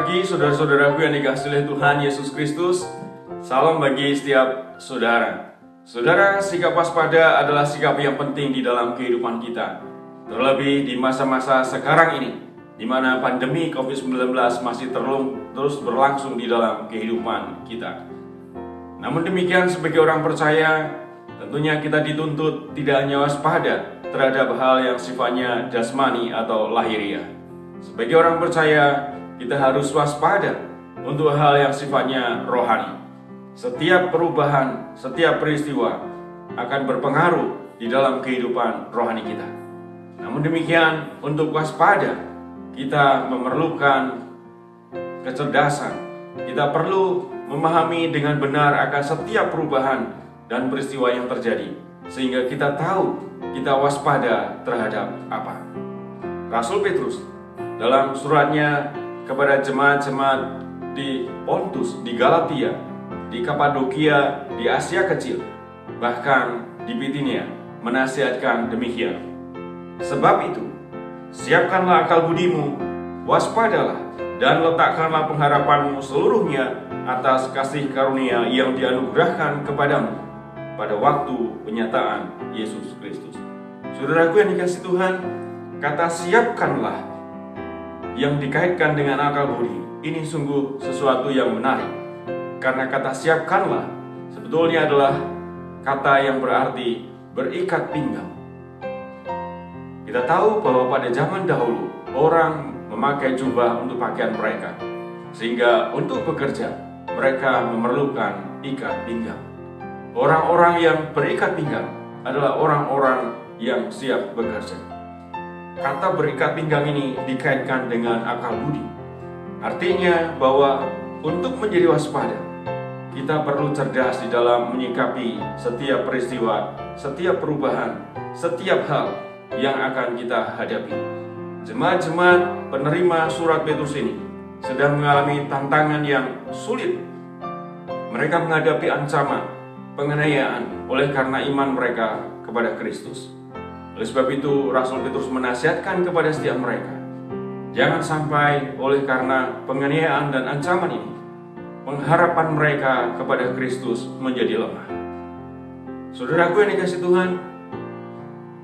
pagi saudara-saudaraku yang dikasihi oleh Tuhan Yesus Kristus. Salam bagi setiap saudara. Saudara, sikap waspada adalah sikap yang penting di dalam kehidupan kita. Terlebih di masa-masa sekarang ini, di mana pandemi COVID-19 masih terus berlangsung di dalam kehidupan kita. Namun demikian, sebagai orang percaya, tentunya kita dituntut tidak hanya waspada terhadap hal yang sifatnya jasmani atau lahiriah. Sebagai orang percaya, kita harus waspada untuk hal yang sifatnya rohani. Setiap perubahan, setiap peristiwa akan berpengaruh di dalam kehidupan rohani kita. Namun demikian, untuk waspada, kita memerlukan kecerdasan. Kita perlu memahami dengan benar akan setiap perubahan dan peristiwa yang terjadi, sehingga kita tahu kita waspada terhadap apa. Rasul Petrus dalam suratnya kepada jemaat-jemaat di Pontus, di Galatia, di Kapadokia, di Asia Kecil, bahkan di Bitinia, menasihatkan demikian. Sebab itu, siapkanlah akal budimu, waspadalah, dan letakkanlah pengharapanmu seluruhnya atas kasih karunia yang dianugerahkan kepadamu pada waktu penyataan Yesus Kristus. Saudaraku yang dikasihi Tuhan, kata siapkanlah yang dikaitkan dengan akal budi, ini sungguh sesuatu yang menarik. Karena kata siapkanlah sebetulnya adalah kata yang berarti berikat pinggang. Kita tahu bahwa pada zaman dahulu orang memakai jubah untuk pakaian mereka, sehingga untuk bekerja mereka memerlukan ikat pinggang. Orang-orang yang berikat pinggang adalah orang-orang yang siap bekerja. Kata berikat pinggang ini dikaitkan dengan akal budi. Artinya bahwa untuk menjadi waspada, kita perlu cerdas di dalam menyikapi setiap peristiwa, setiap perubahan, setiap hal yang akan kita hadapi. Jemaat-jemaat penerima surat Petrus ini sedang mengalami tantangan yang sulit. Mereka menghadapi ancaman, penganiayaan oleh karena iman mereka kepada Kristus. Oleh sebab itu, Rasul Petrus menasihatkan kepada setiap mereka, jangan sampai oleh karena penganiayaan dan ancaman ini, pengharapan mereka kepada Kristus menjadi lemah. Saudaraku yang dikasihi Tuhan,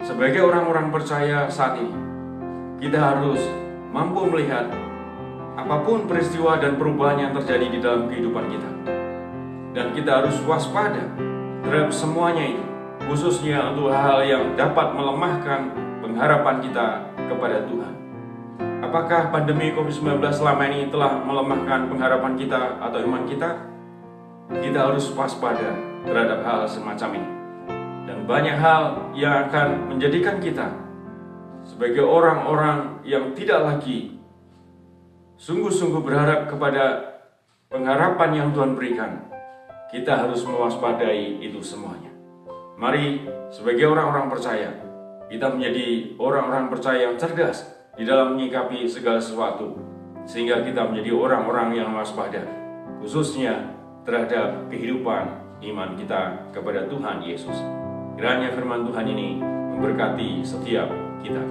sebagai orang-orang percaya saat ini, kita harus mampu melihat apapun peristiwa dan perubahan yang terjadi di dalam kehidupan kita. Dan kita harus waspada terhadap semuanya itu, khususnya untuk hal yang dapat melemahkan pengharapan kita kepada Tuhan. Apakah pandemi COVID-19 selama ini telah melemahkan pengharapan kita atau iman kita? Kita harus waspada terhadap hal semacam ini. Dan banyak hal yang akan menjadikan kita sebagai orang-orang yang tidak lagi sungguh-sungguh berharap kepada pengharapan yang Tuhan berikan. Kita harus mewaspadai itu semuanya. Mari sebagai orang-orang percaya, kita menjadi orang-orang percaya yang cerdas di dalam menyikapi segala sesuatu, sehingga kita menjadi orang-orang yang waspada, khususnya terhadap kehidupan iman kita kepada Tuhan Yesus. Kiranya firman Tuhan ini memberkati setiap kita.